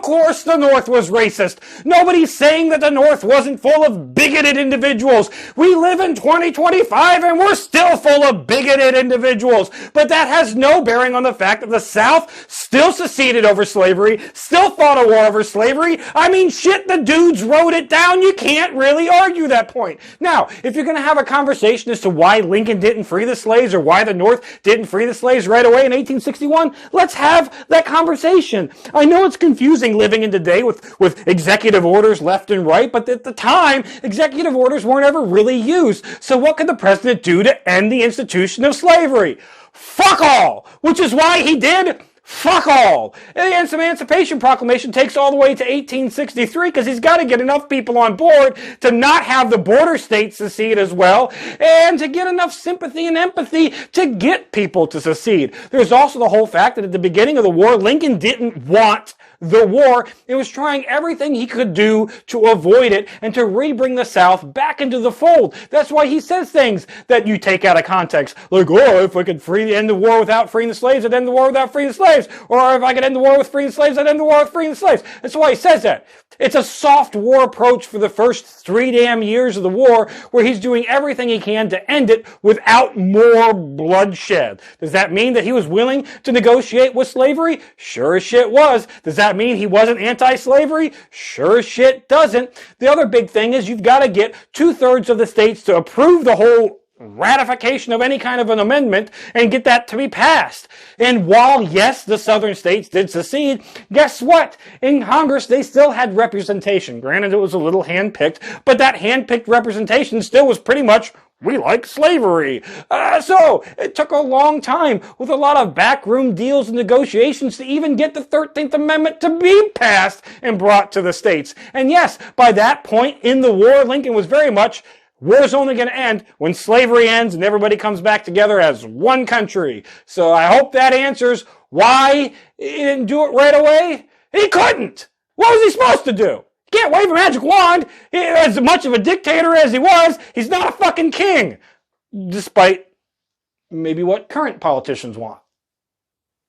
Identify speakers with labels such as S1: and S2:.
S1: Of course the North was racist. Nobody's saying that the North wasn't full of bigoted individuals. We live in 2025 and we're still full of bigoted individuals. But that has no bearing on the fact that the South still seceded over slavery, still fought a war over slavery. I mean, shit, the dudes wrote it down. You can't really argue that point. Now, if you're going to have a conversation as to why Lincoln didn't free the slaves or why the North didn't free the slaves right away in 1861, let's have that conversation. I know it's confusing living in today with executive orders left and right, but at the time, executive orders weren't ever really used. So what could the president do to end the institution of slavery? Fuck all! Which is why he did fuck all. And the Emancipation Proclamation takes all the way to 1863 because he's got to get enough people on board to not have the border states secede as well and to get enough sympathy and empathy to get people to secede. There's also the whole fact that at the beginning of the war, Lincoln didn't want the war. He was trying everything he could do to avoid it and to rebring the South back into the fold. That's why he says things that you take out of context. Like, oh, if we could end the war without freeing the slaves, I'd end the war without freeing the slaves. Or if I could end the war with freeing the slaves, I'd end the war with freeing the slaves. That's why he says that. It's a soft war approach for the first 3 damn years of the war where he's doing everything he can to end it without more bloodshed. Does that mean that he was willing to negotiate with slavery? Sure as shit was. Does that mean he wasn't anti-slavery? Sure as shit doesn't. The other big thing is you've got to get 2/3 of the states to approve the whole ratification of any kind of an amendment and get that to be passed. And while, yes, the southern states did secede, guess what? In Congress, they still had representation. Granted, it was a little hand-picked, but that hand-picked representation still was pretty much, we like slavery. So it took a long time with a lot of backroom deals and negotiations to even get the 13th Amendment to be passed and brought to the states. And yes, by that point in the war, Lincoln was very much, war's only going to end when slavery ends and everybody comes back together as one country. So I hope that answers why he didn't do it right away. He couldn't. What was he supposed to do? He can't wave a magic wand. As much of a dictator as he was, he's not a fucking king. Despite maybe what current politicians want.